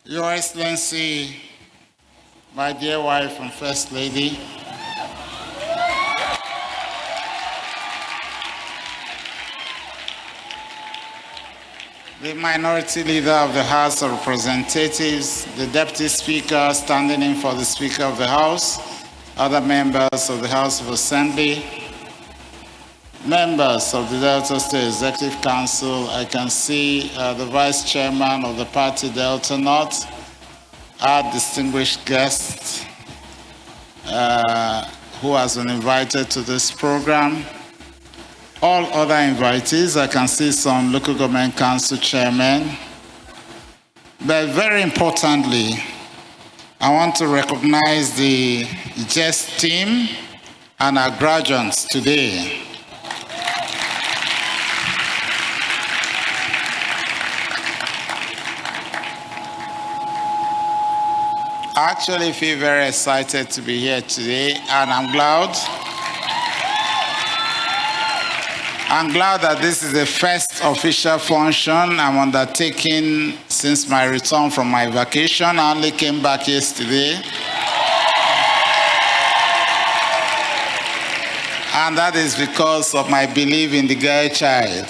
Your Excellency, my dear wife and First Lady, the Minority Leader of the House of Representatives, the Deputy Speaker standing in for the Speaker of the House, other members of the House of Assembly, members of the Delta State Executive Council. I can see the Vice Chairman of the party Delta North, our distinguished guest who has been invited to this program. All other invitees, I can see some local government council chairmen. But very importantly, I want to recognize the Gest team and our graduates today. I actually feel very excited to be here today, and I'm glad that this is the first official function I'm undertaking since my return from my vacation. I only came back yesterday. And that is because of my belief in the girl child.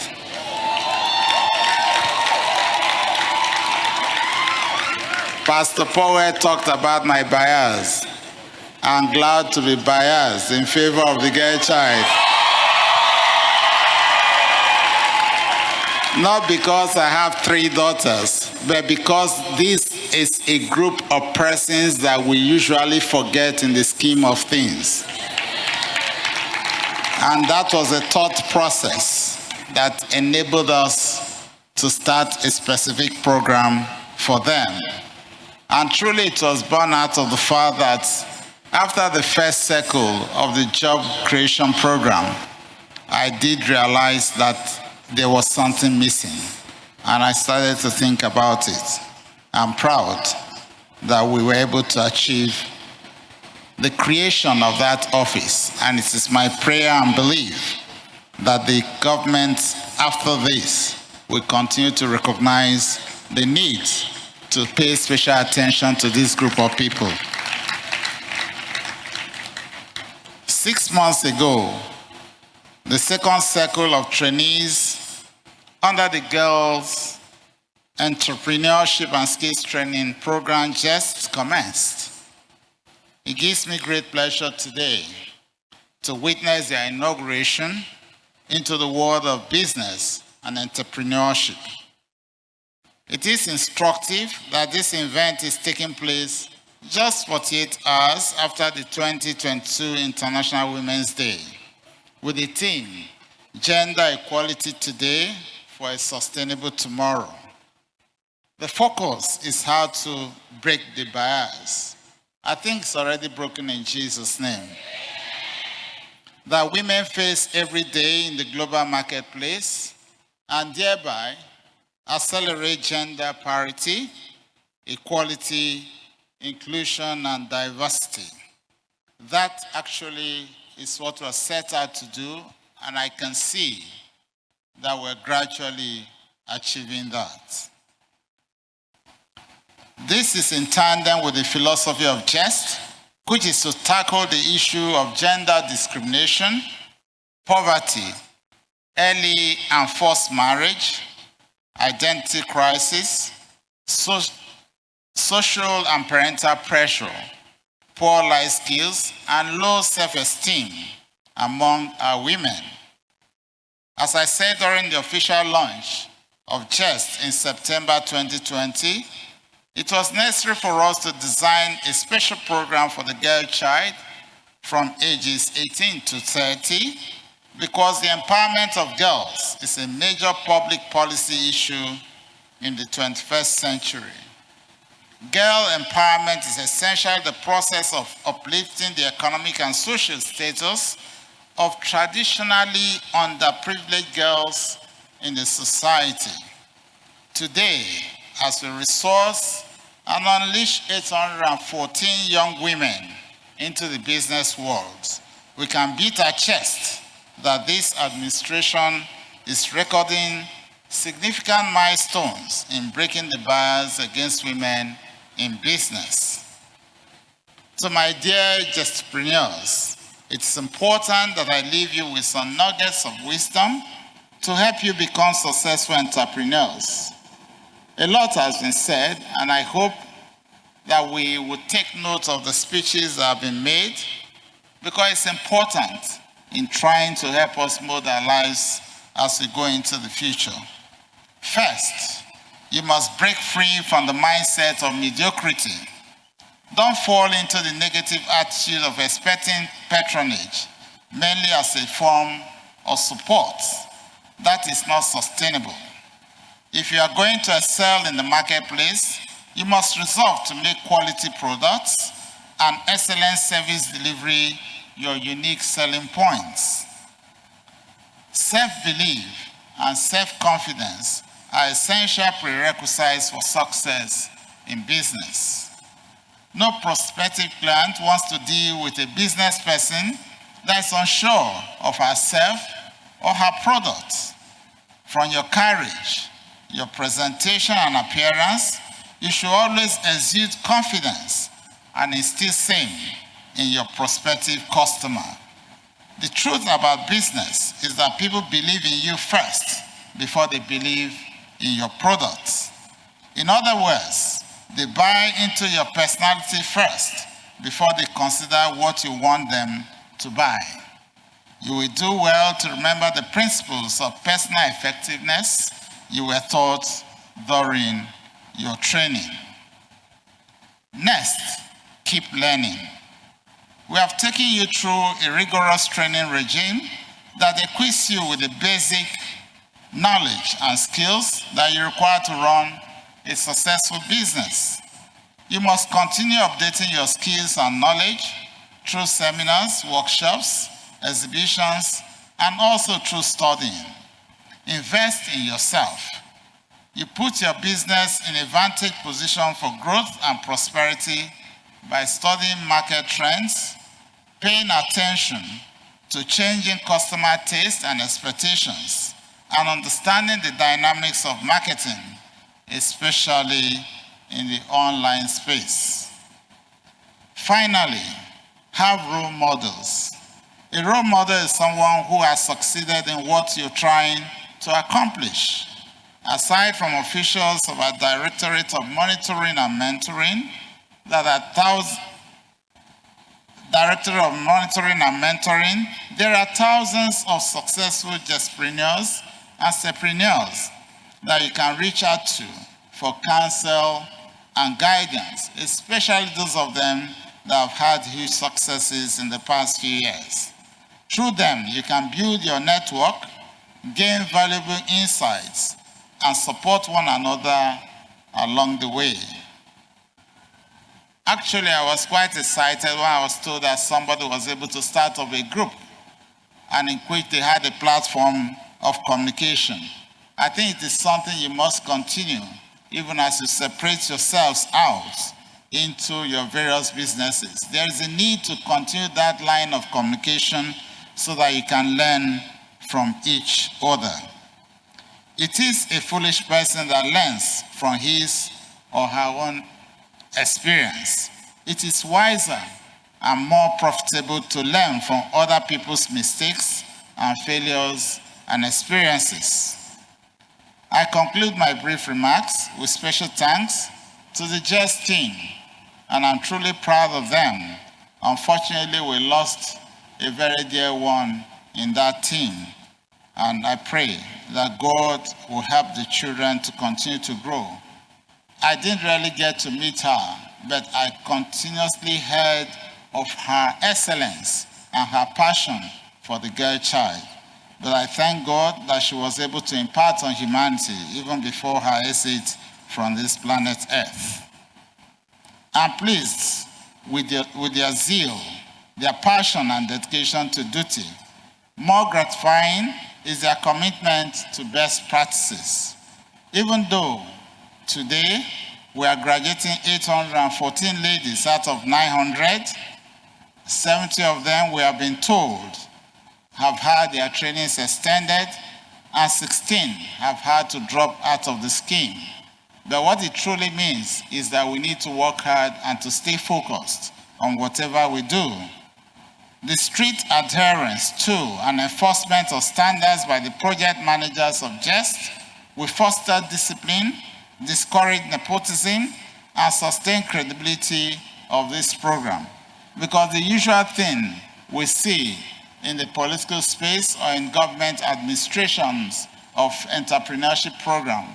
Pastor Powell talked about my bias. I'm glad to be biased in favor of the girl child. Not because I have 3 daughters, but because this is a group of persons that we usually forget in the scheme of things. And that was a thought process that enabled us to start a specific program for them. And truly it was born out of the fact that after the first cycle of the job creation program, I did realize that there was something missing. And I started to think about it. I'm proud that we were able to achieve the creation of that office. And it is my prayer and belief that the government after this will continue to recognize the need to pay special attention to this group of people. 6 months ago, the second cycle of trainees under the Girls Entrepreneurship and Skills Training Program Gest commenced. It gives me great pleasure today to witness their inauguration into the world of business and entrepreneurship. It is instructive that this event is taking place just 48 hours after the 2022 International Women's Day, with the theme, Gender Equality Today for a Sustainable Tomorrow. The focus is how to break the bias. I think it's already broken in Jesus' name. That women face every day in the global marketplace and thereby accelerate gender parity, equality, inclusion, and diversity. That actually is what we're set out to do, and I can see that we're gradually achieving that. This is in tandem with the philosophy of Gest, which is to tackle the issue of gender discrimination, poverty, early and forced marriage, identity crisis, social and parental pressure, poor life skills, and low self-esteem among our women. As I said during the official launch of Gest in September 2020, it was necessary for us to design a special program for the girl child from ages 18 to 30 because the empowerment of girls is a major public policy issue in the 21st century. Girl empowerment is essentially the process of uplifting the economic and social status of traditionally underprivileged girls in the society. Today, as we resource and unleash 814 young women into the business world, we can beat our chest that this administration is recording significant milestones in breaking the bias against women in business. So my dear Gestpreneurs, it's important that I leave you with some nuggets of wisdom to help you become successful entrepreneurs. A lot has been said, and I hope that we would take note of the speeches that have been made, because it's important in trying to help us mold our lives as we go into the future. First, you must break free from the mindset of mediocrity. Don't fall into the negative attitude of expecting patronage, mainly as a form of support. That is not sustainable. If you are going to excel in the marketplace, you must resolve to make quality products and excellent service delivery your unique selling points. Self-belief and self-confidence are essential prerequisites for success in business. No prospective client wants to deal with a business person that is unsure of herself or her product. From your carriage, your presentation and appearance, you should always exude confidence and instill same in your prospective customer. The truth about business is that people believe in you first before they believe in your products. In other words, they buy into your personality first before they consider what you want them to buy. You will do well to remember the principles of personal effectiveness you were taught during your training. Next, keep learning. We have taken you through a rigorous training regime that equips you with the basic knowledge and skills that you require to run a successful business. You must continue updating your skills and knowledge through seminars, workshops, exhibitions, and also through studying. Invest in yourself. You put your business in a vantage position for growth and prosperity by studying market trends, paying attention to changing customer tastes and expectations, and understanding the dynamics of marketing, especially in the online space. Finally, have role models. A role model is someone who has succeeded in what you're trying to accomplish. Aside from officials of our Directorate of Monitoring and Mentoring, Directorate of Monitoring and Mentoring, there are thousands of successful Gestpreneurs and Sepreneurs that you can reach out to for counsel and guidance, especially those of them that have had huge successes in the past few years. Through them, you can build your network, gain valuable insights, and support one another along the way. Actually, I was quite excited when I was told that somebody was able to start up a group and in which they had a platform of communication. I think it is something you must continue, even as you separate yourselves out into your various businesses. There is a need to continue that line of communication so that you can learn from each other. It is a foolish person that learns from his or her own experience. It is wiser and more profitable to learn from other people's mistakes and failures and experiences. I conclude my brief remarks with special thanks to the Gest team, and I'm truly proud of them. Unfortunately, we lost a very dear one in that team, and I pray that God will help the children to continue to grow. I didn't really get to meet her, but I continuously heard of her excellence and her passion for the girl child. But I thank God that she was able to impart on humanity even before her exit from this planet Earth. I'm pleased with their zeal, their passion and dedication to duty. More gratifying is their commitment to best practices. Even though today we are graduating 814 ladies out of 900, 70 of them, we have been told, have had their trainings extended and 16 have had to drop out of the scheme. But what it truly means is that we need to work hard and to stay focused on whatever we do. The strict adherence to and enforcement of standards by the project managers of Gest will foster discipline, discourage nepotism, and sustain credibility of this program. Because the usual thing we see in the political space or in government administrations of entrepreneurship program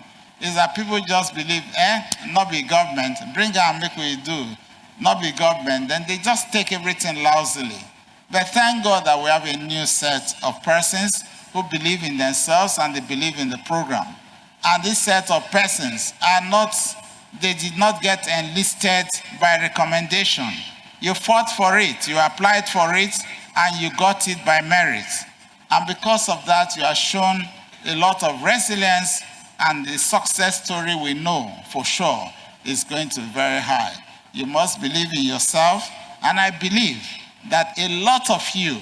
is that people just believe, not be government, bring and make we do, not be government, then they just take everything lousily. But thank God that we have a new set of persons who believe in themselves and they believe in the program. And this set of persons they did not get enlisted by recommendation. You fought for it, you applied for it, and you got it by merit. And because of that, you have shown a lot of resilience, and the success story we know for sure is going to be very high. You must believe in yourself, and I believe that a lot of you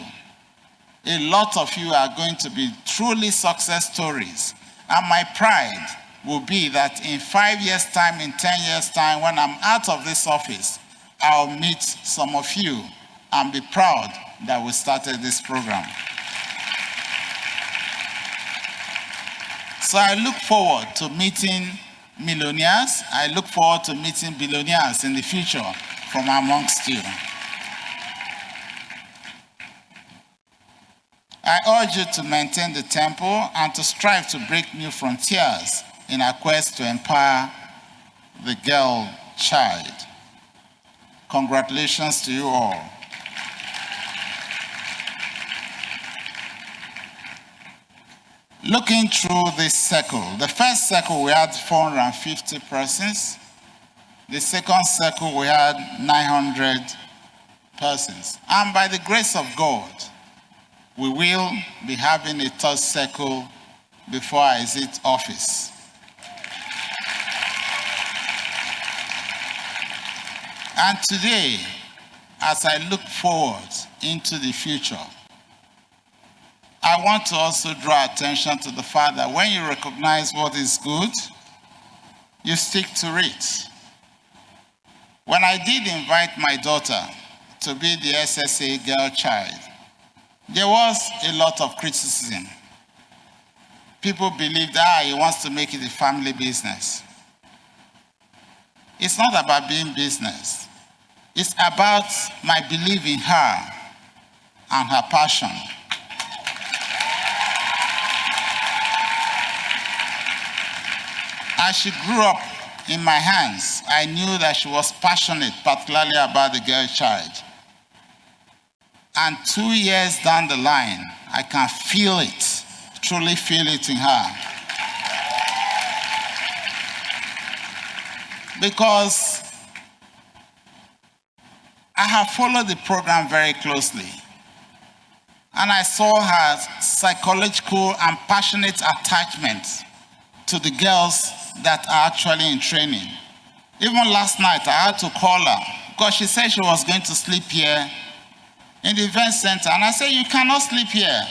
are going to be truly success stories. And my pride will be that in 5 years' time, in 10 years' time, when I'm out of this office, I'll meet some of you and be proud that we started this program. So I look forward to meeting millionaires. I look forward to meeting billionaires in the future from amongst you. I urge you to maintain the tempo and to strive to break new frontiers in our quest to empower the girl child. Congratulations to you all. Looking through this circle, the first circle we had 450 persons. The second circle we had 900 persons. And by the grace of God, we will be having a third circle before I exit office. And today, as I look forward into the future, I want to also draw attention to the fact that when you recognize what is good, you stick to it. When I did invite my daughter to be the SSA girl child, there was a lot of criticism. People believed, he wants to make it a family business. It's not about being business. It's about my belief in her and her passion. As she grew up in my hands, I knew that she was passionate, particularly about the girl child. And 2 years down the line, I can feel it, truly feel it in her. Because I have followed the program very closely. And I saw her psychological and passionate attachment to the girls that are actually in training. Even last night, I had to call her because she said she was going to sleep here in the event center. And I said, you cannot sleep here.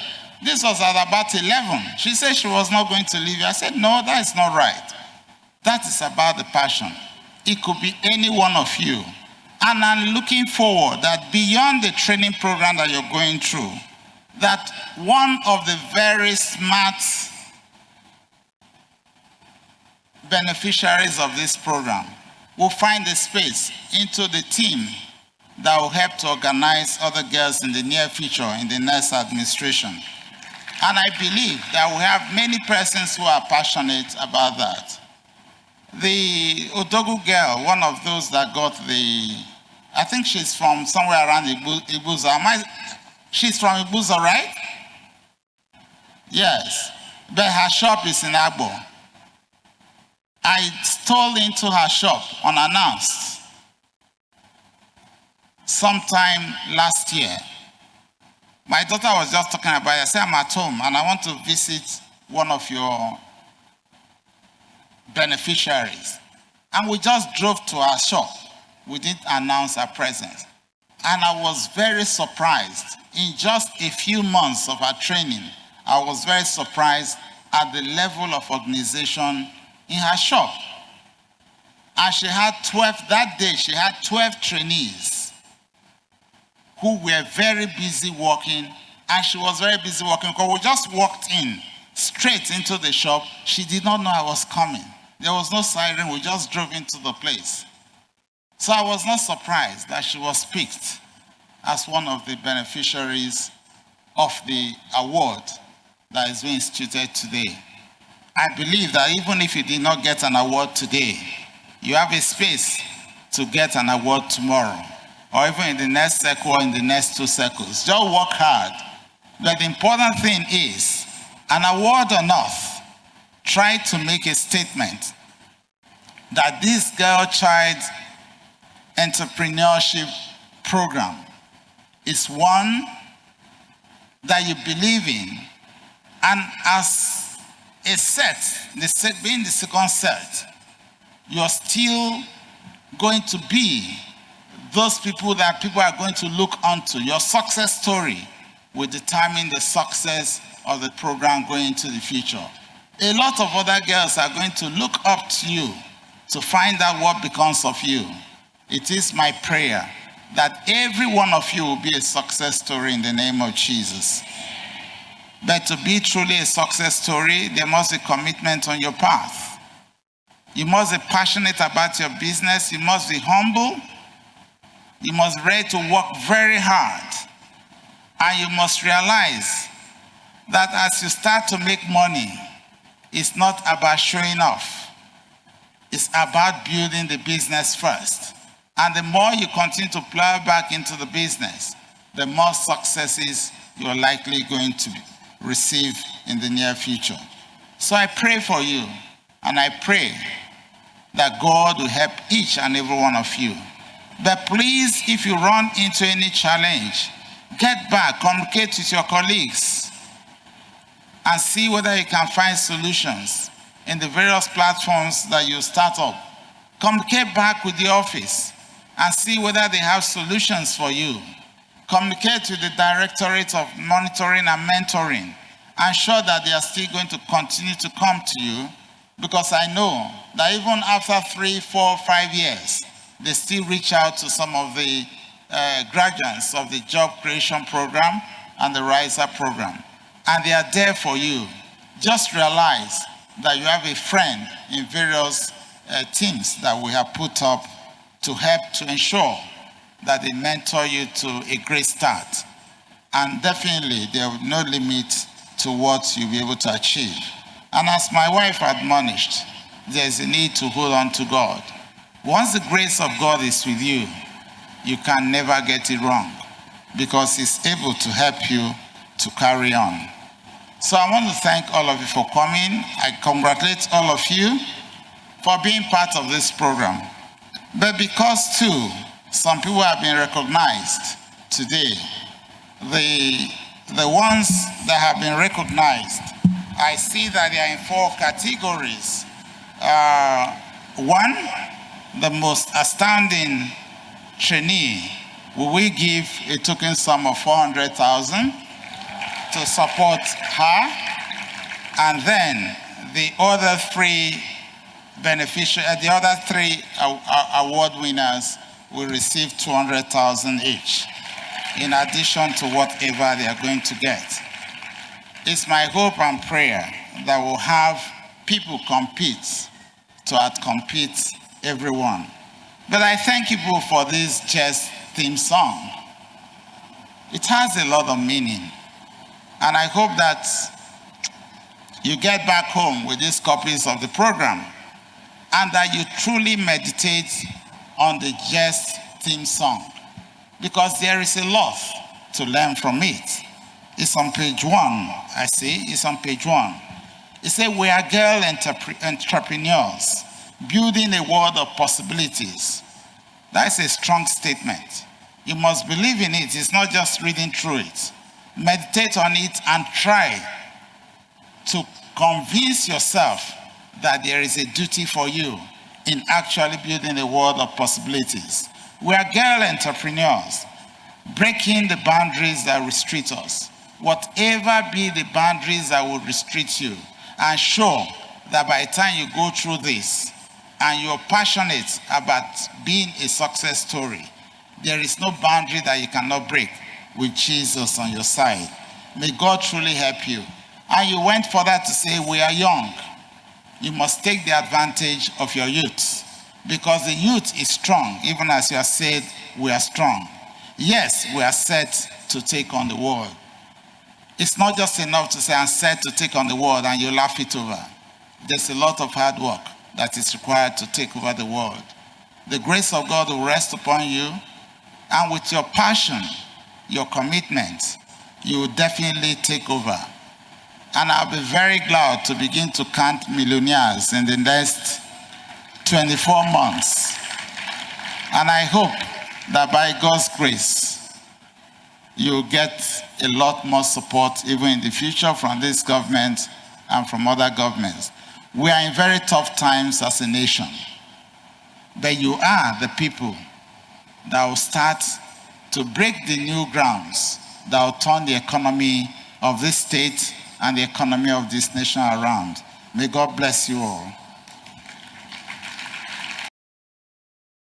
This was at about 11. She said she was not going to leave. I said, no, that is not right. That is about the passion. It could be any one of you. And I'm looking forward that beyond the training program that you're going through, that one of the very smart beneficiaries of this program will find a space into the team that will help to organize other girls in the near future in the next administration. And I believe that we have many persons who are passionate about that. The Odogu girl, one of those that got I think she's from somewhere around Ibuza. She's from Ibuza, right? Yes. But her shop is in Agbo. I stole into her shop unannounced sometime last year. My daughter was just talking about it. I said, I'm at home and I want to visit one of your beneficiaries. And we just drove to our shop. We didn't announce our presence. And I was very surprised. In just a few months of our training, I was very surprised at the level of organization in her shop. And she had 12, that day she had 12 trainees who were very busy working, and she was very busy working because we just walked in straight into the shop. She did not know I was coming. There was no siren, we just drove into the place. So I was not surprised that she was picked as one of the beneficiaries of the award that is being instituted today. I believe that even if you did not get an award today, you have a space to get an award tomorrow, or even in the next circle or in the next 2 circles. Just work hard. But the important thing is, an award or not, try to make a statement that this girl-child entrepreneurship program is one that you believe in, and as a set, being the second set, you're still going to be those people that people are going to look onto. Your success story will determine the success of the program going into the future. A lot of other girls are going to look up to you to find out what becomes of you. It is my prayer that every one of you will be a success story in the name of Jesus. But to be truly a success story, there must be commitment on your path. You must be passionate about your business. You must be humble. You must be ready to work very hard. And you must realize that as you start to make money, it's not about showing off. It's about building the business first. And the more you continue to plow back into the business, the more successes you're likely going to receive in the near future. So I pray for you, and I pray that God will help each and every one of you. But please, if you run into any challenge, get back, communicate with your colleagues, and see whether you can find solutions in the various platforms that you start up. Communicate back with the office and see whether they have solutions for you. Communicate with the Directorate of Monitoring and Mentoring. Ensure that they are still going to continue to come to you, because I know that even after 3, 4, 5 years, they still reach out to some of the graduates of the Job Creation Program and the Riser Program. And they are there for you. Just realize that you have a friend in various teams that we have put up to help to ensure that they mentor you to a great start. And definitely there will be no limit to what you'll be able to achieve. And as my wife admonished, there's a need to hold on to God. Once the grace of God is with you, you can never get it wrong, because He's able to help you to carry on. So I want to thank all of you for coming. I congratulate all of you for being part of this program. But because too, some people have been recognized today, the ones that have been recognized, I see that they are in 4 categories. 1, the most astounding trainee. Will we give a token sum of 400,000 to support her? And then the other 3 the other 3 award winners will receive 200,000 each, in addition to whatever they are going to get. It's my hope and prayer that we'll have people compete to outcompete everyone. But I thank you both for this Gest theme song. It has a lot of meaning. And I hope that you get back home with these copies of the program, and that you truly meditate on the Gest theme song, because there is a lot to learn from it. It's on page 1, I see, it's on page 1. It says, we are girl entrepreneurs, building a world of possibilities. That's a strong statement. You must believe in it. It's not just reading through it. Meditate on it and try to convince yourself that there is a duty for you in actually building a world of possibilities. We are girl entrepreneurs, breaking the boundaries that restrict us. Whatever be the boundaries that will restrict you, and show that by the time you go through this and you're passionate about being a success story, there is no boundary that you cannot break with Jesus on your side. May God truly help you. And you went further to say, we are young. You must take the advantage of your youth, because the youth is strong, even as you have said, we are strong. Yes, we are set to take on the world. It's not just enough to say, I'm set to take on the world and you laugh it over. There's a lot of hard work that is required to take over the world. The grace of God will rest upon you, and with your passion, your commitment, you will definitely take over. And I'll be very glad to begin to count millionaires in the next 24 months. And I hope that by God's grace, you'll get a lot more support even in the future from this government and from other governments. We are in very tough times as a nation, but you are the people that will start to break the new grounds that will turn the economy of this state and the economy of this nation around. May God bless you all.